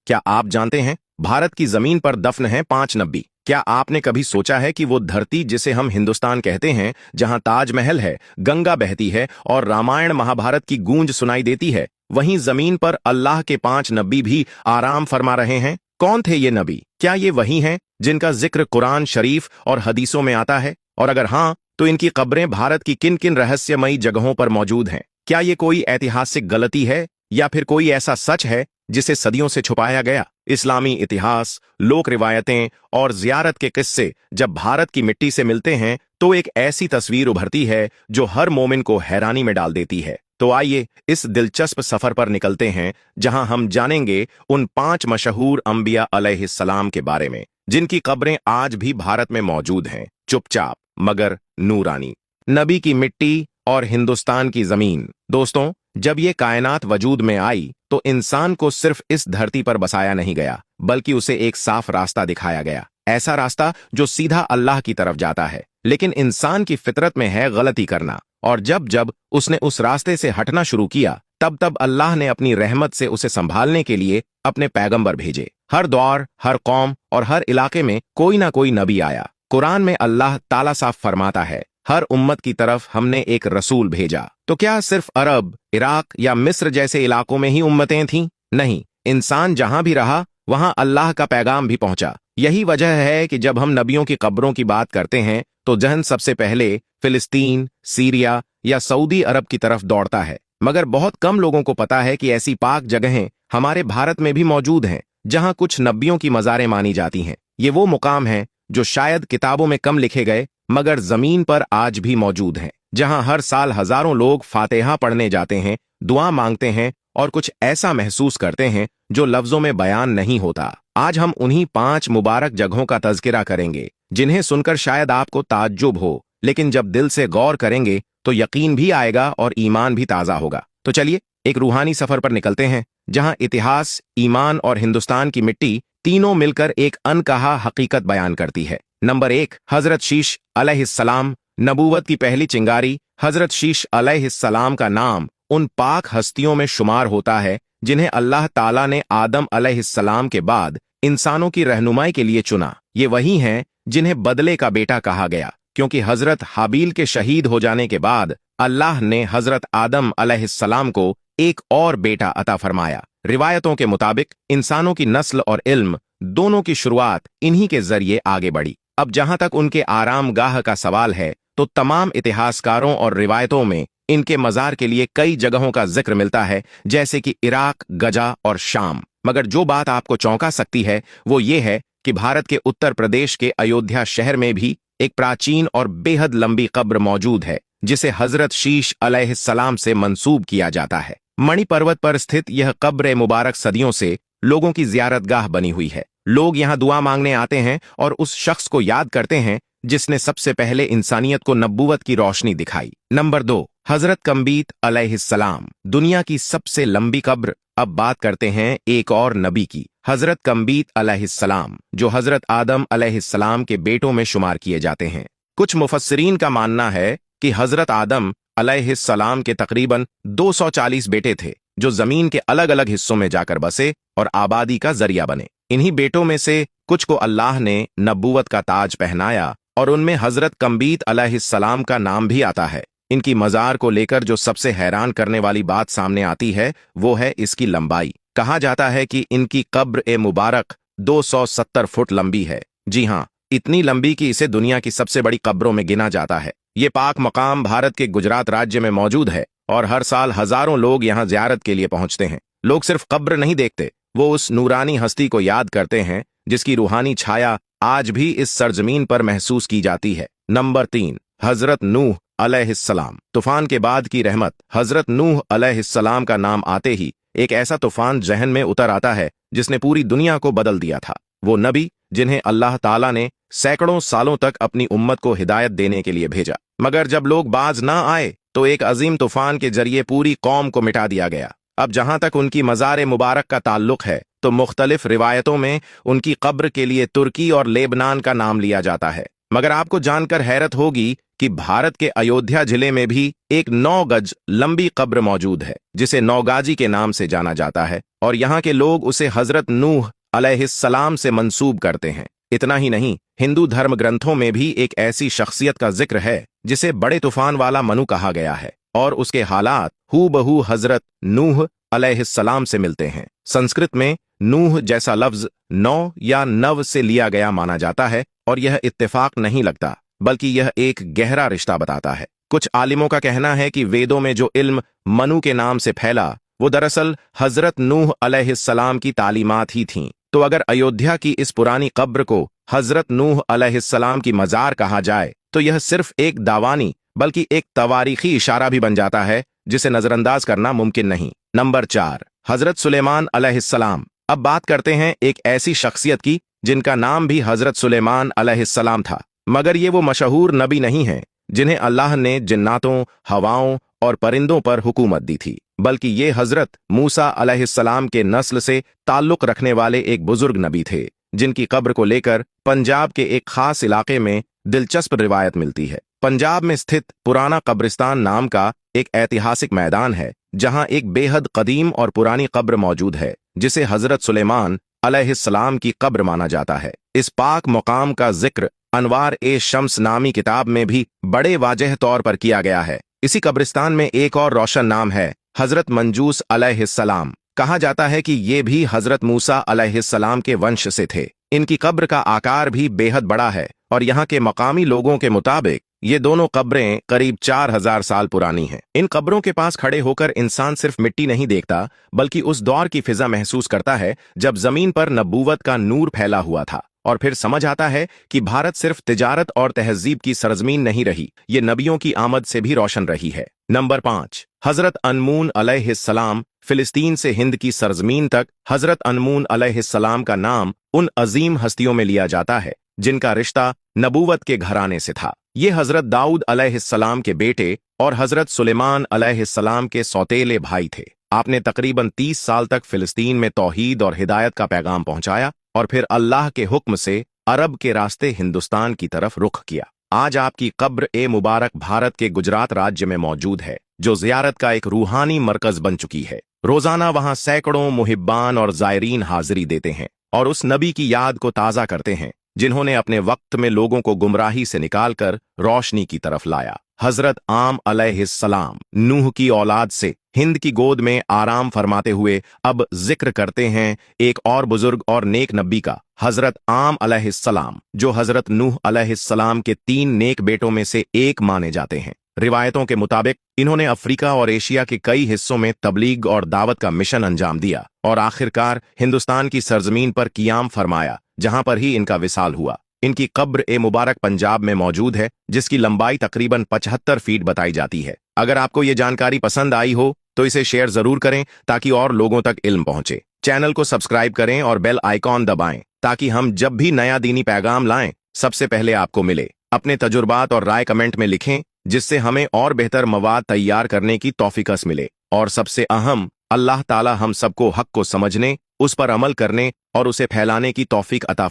क्या आप जानते हैं भारत की जमीन पर दफन है 5 नबी? क्या आपने कभी सोचा है कि वो धरती जिसे हम हिंदुस्तान कहते हैं, जहां ताजमहल है, गंगा बहती है और रामायण महाभारत की गूंज सुनाई देती है, वहीं जमीन पर अल्लाह के 5 नबी भी आराम फरमा रहे हैं? कौन थे ये नबी? क्या ये वही हैं जिनका जिक्र कुरान शरीफ और हदीसों में आता है? और अगर हाँ, तो इनकी कब्रें भारत की किन किन रहस्यमयी जगहों पर मौजूद हैं? क्या ये कोई ऐतिहासिक गलती है या फिर कोई ऐसा सच है जिसे सदियों से छुपाया गया? इस्लामी इतिहास, लोक रिवायतें और जियारत के किस्से जब भारत की मिट्टी से मिलते हैं तो एक ऐसी तस्वीर उभरती है जो हर मोमिन को हैरानी में डाल देती है। तो आइए इस दिलचस्प सफर पर निकलते हैं, जहां हम जानेंगे उन 5 मशहूर अंबिया अलैहिस्सलाम के बारे में जिनकी कब्रें आज भी भारत में मौजूद हैं, चुपचाप मगर नूरानी। नबी की मिट्टी और हिंदुस्तान की जमीन। दोस्तों, जब ये कायनात वजूद में आई तो इंसान को सिर्फ इस धरती पर बसाया नहीं गया, बल्कि उसे एक साफ रास्ता दिखाया गया। ऐसा रास्ता जो सीधा अल्लाह की तरफ जाता है। लेकिन इंसान की फितरत में है गलती करना, और जब जब उसने उस रास्ते से हटना शुरू किया, तब तब अल्लाह ने अपनी रहमत से उसे संभालने के लिए अपने पैगंबर भेजे। हर दौर, हर कौम और हर इलाके में कोई ना कोई नबी आया। कुरान में अल्लाह ताला साफ फरमाता है, हर उम्मत की तरफ हमने एक रसूल भेजा। तो क्या सिर्फ अरब, इराक या मिस्र जैसे इलाकों में ही उम्मतें थीं? नहीं, इंसान जहां भी रहा वहां अल्लाह का पैगाम भी पहुंचा। यही वजह है कि जब हम नबियों की कब्रों की बात करते हैं तो जहन सबसे पहले फिलिस्तीन, सीरिया या सऊदी अरब की तरफ दौड़ता है। मगर बहुत कम लोगों को पता है कि ऐसी पाक जगहें हमारे भारत में भी मौजूद हैं, जहां कुछ नबियों की मज़ारें मानी जाती हैं। ये वो मुकाम हैं जो शायद किताबों में कम लिखे गए, मगर जमीन पर आज भी मौजूद हैं, जहां हर साल हजारों लोग फातिहा पढ़ने जाते हैं, दुआ मांगते हैं और कुछ ऐसा महसूस करते हैं जो लफ्जों में बयान नहीं होता। आज हम उन्हीं 5 मुबारक जगहों का तज़किरा करेंगे, जिन्हें सुनकर शायद आपको ताज्जुब हो, लेकिन जब दिल से गौर करेंगे तो यकीन भी आएगा और ईमान भी ताज़ा होगा। तो चलिए एक रूहानी सफर पर निकलते हैं, जहां इतिहास, ईमान और हिंदुस्तान की मिट्टी तीनों मिलकर एक अनकहा हकीकत बयान करती है। नंबर 1, हजरत शीश अलैहिस्सलाम। नबूवत की पहली चिंगारी हजरत शीश अलैहिस्सलाम का नाम उन पाक हस्तियों में शुमार होता है जिन्हें अल्लाह ताला ने आदम अलैहिस्सलाम के बाद इंसानों की रहनुमाई के लिए चुना। ये वही हैं जिन्हें बदले का बेटा कहा गया, क्योंकि हजरत हाबील के शहीद हो जाने के बाद अल्लाह ने हजरत आदम अलैहिस्सलाम को एक और बेटा अता फरमाया। रिवायतों के मुताबिक इंसानों की नस्ल और इल्म दोनों की शुरुआत इन्हीं के जरिए आगे बढ़ी। अब जहां तक उनके आराम गाह का सवाल है, तो तमाम इतिहासकारों और रिवायतों में इनके मज़ार के लिए कई जगहों का जिक्र मिलता है, जैसे कि इराक, गजा और शाम। मगर जो बात आपको चौंका सकती है वो ये है कि भारत के उत्तर प्रदेश के अयोध्या शहर में भी एक प्राचीन और बेहद लंबी कब्र मौजूद है, जिसे हजरत शीश अलैहिस्सलाम से मंसूब किया जाता है। मणि पर्वत पर स्थित यह कब्र मुबारक सदियों से लोगों की जियारतगाह बनी हुई है। लोग यहाँ दुआ मांगने आते हैं और उस शख्स को याद करते हैं जिसने सबसे पहले इंसानियत को नबूवत की रोशनी दिखाई। नंबर 2, हजरत कम्बीत अलैहिस्सलाम। दुनिया की सबसे लंबी कब्र। अब बात करते हैं एक और नबी की, हजरत कम्बीत अलैहिस्सलाम, जो हजरत आदम अलैहिस्सलाम के बेटों में शुमार किए जाते हैं। कुछ मुफस्सिरीन का मानना है कि हजरत आदम अलैहिस्सलाम के तकरीबन 240 बेटे थे, जो जमीन के अलग अलग हिस्सों में जाकर बसे और आबादी का जरिया बने। इन्हीं बेटों में से कुछ को अल्लाह ने नबूवत का ताज पहनाया और उनमें हजरत कम्बीत अलैहिस्सलाम का नाम भी आता है। इनकी मज़ार को लेकर जो सबसे हैरान करने वाली बात सामने आती है वो है इसकी लंबाई। कहा जाता है कि इनकी कब्र ए मुबारक 270 फुट लंबी है। जी हाँ, इतनी लंबी कि इसे दुनिया की सबसे बड़ी कब्रों में गिना जाता है। ये पाक मकाम भारत के गुजरात राज्य में मौजूद है और हर साल हजारों लोग यहाँ जियारत के लिए पहुंचते हैं। लोग सिर्फ कब्र नहीं देखते, वो उस नूरानी हस्ती को याद करते हैं जिसकी रूहानी छाया आज भी इस सरजमीन पर महसूस की जाती है। नंबर 3, हजरत नूह अलैहिस्सलाम। तूफान के बाद की रहमत। हजरत नूह अलैहिस्सलाम का नाम आते ही एक ऐसा तूफान जहन में उतर आता है जिसने पूरी दुनिया को बदल दिया था। वो नबी जिन्हें अल्लाह ताला ने सैकड़ों सालों तक अपनी उम्मत को हिदायत देने के लिए भेजा, मगर जब लोग बाज ना आए तो एक अजीम तूफान के जरिए पूरी कौम को मिटा दिया गया। अब जहां तक उनकी मज़ार मुबारक का ताल्लुक है, तो मुख्तलिफ रिवायतों में उनकी कब्र के लिए तुर्की और लेबनान का नाम लिया जाता है, मगर आपको जानकर हैरत होगी कि भारत के अयोध्या जिले में भी एक 9 गज लंबी कब्र मौजूद है जिसे नौगाजी के नाम से जाना जाता है और यहाँ के लोग उसे हजरत नूह अलैहिस्सलाम से मंसूब करते हैं। इतना ही नहीं, हिंदू धर्म ग्रंथों में भी एक ऐसी शख्सियत का जिक्र है जिसे बड़े तूफान वाला मनु कहा गया है और उसके हालात हूबहू हजरत नूह अलैहिस्सलाम से मिलते हैं। संस्कृत में नूह जैसा लफ्ज नौ या नव से लिया गया माना जाता है और यह इत्तेफाक नहीं लगता बल्कि यह एक गहरा रिश्ता बताता है। कुछ आलिमों का कहना है कि वेदों में जो इल्म मनु के नाम से फैला वो दरअसल हजरत नूह अलैहिस्सलाम की तालीमात ही थीं। तो अगर अयोध्या की इस पुरानी कब्र को हजरत नूह अलैहिस्सलाम की मजार कहा जाए तो यह सिर्फ एक दावानी बल्कि एक तवारीखी इशारा भी बन जाता है जिसे नजरअंदाज करना मुमकिन नहीं। नंबर 4, हजरत सुलेमान अलैहिस्सलाम। अब बात करते हैं एक ऐसी शख्सियत की जिनका नाम भी हजरत सुलेमान अलैहिस्सलाम था, मगर ये वो मशहूर नबी नहीं है जिन्हें अल्लाह ने जिन्नातों, हवाओं और परिंदों पर हुकूमत दी थी, बल्कि ये हजरत मूसा अलैहिस्सलाम के नस्ल से ताल्लुक रखने वाले एक बुजुर्ग नबी थे जिनकी कब्र को लेकर पंजाब के एक खास इलाके में दिलचस्प रिवायत मिलती है। पंजाब में स्थित पुराना कब्रिस्तान नाम का एक ऐतिहासिक मैदान है जहां एक बेहद कदीम और पुरानी कब्र मौजूद है जिसे हजरत सुलेमान अलैहिस्सलाम की कब्र माना जाता है। इस पाक मुकाम का जिक्र अनवार ए शम्स नामी किताब में भी बड़े वाजह तौर पर किया गया है। इसी कब्रिस्तान में एक और रोशन नाम है हजरत मंजूस अलैहिस्सलाम। कहा जाता है कि ये भी हजरत मूसा अलैहिस्सलाम के वंश से थे। इनकी कब्र का आकार भी बेहद बड़ा है और यहाँ के मकामी लोगों के मुताबिक ये दोनों कब्रें करीब 4000 साल पुरानी हैं। इन कब्रों के पास खड़े होकर इंसान सिर्फ मिट्टी नहीं देखता बल्कि उस दौर की फिजा महसूस करता है जब जमीन पर नबूवत का नूर फैला हुआ था और फिर समझ आता है कि भारत सिर्फ तिजारत और तहजीब की सरजमीन नहीं रही, ये नबियों की आमद से भी रोशन रही है। नंबर 5, हजरत अनमून अलैहिस्सलाम। फिलिस्तीन से हिंद की सरजमीन तक हजरत अनमून अलैहिस्सलाम का नाम उन अजीम हस्तियों में लिया जाता है जिनका रिश्ता नबूवत के घराने से था। ये हजरत दाऊद अलैहिस्सलाम के बेटे और हजरत सुलेमान अलैहिस्सलाम के सौतेले भाई थे। आपने तकरीबन 30 साल तक फिलिस्तीन में तौहीद और हिदायत का पैगाम पहुंचाया और फिर अल्लाह के हुक्म से अरब के रास्ते हिंदुस्तान की तरफ रुख किया। आज आपकी कब्र ए मुबारक भारत के गुजरात राज्य में मौजूद है जो जियारत का एक रूहानी मरकज बन चुकी है। रोजाना वहां सैकड़ों मुहिब्बान और जायरीन हाजिरी देते हैं और उस नबी की याद को ताज़ा करते हैं जिन्होंने अपने वक्त में लोगों को गुमराही से निकालकर रोशनी की तरफ लाया। हजरत आम अलैहिस्सलाम नूह की औलाद से हिंद की गोद में आराम फरमाते हुए अब जिक्र करते हैं एक और बुजुर्ग और नेक नबी का, हजरत आम अलैहिस्सलाम, जो हजरत नूह अलैहिस्सलाम के 3 नेक बेटों में से एक माने जाते हैं। रिवायतों के मुताबिक इन्होंने अफ्रीका और एशिया के कई हिस्सों में तबलीग और दावत का मिशन अंजाम दिया और आखिरकार हिंदुस्तान की सरजमीन पर कियाम फरमाया जहां पर ही इनका विसाल हुआ। इनकी कब्र ए मुबारक पंजाब में मौजूद है जिसकी लंबाई तकरीबन 75 फीट बताई जाती है। अगर आपको ये जानकारी पसंद आई हो तो इसे शेयर जरूर करें ताकि और लोगों तक इल्म पहुंचे। चैनल को सब्सक्राइब करें और बेल आइकॉन दबाएं ताकि हम जब भी नया दीनी पैगाम लाएं सबसे पहले आपको मिले। अपने तजुर्बात और राय कमेंट में लिखें जिससे हमें और बेहतर मवाद तैयार करने की तौफीकस मिले। और सबसे अहम, अल्लाह ताला हम सबको हक को समझने, उस पर अमल करने और उसे फैलाने की तौफीक अता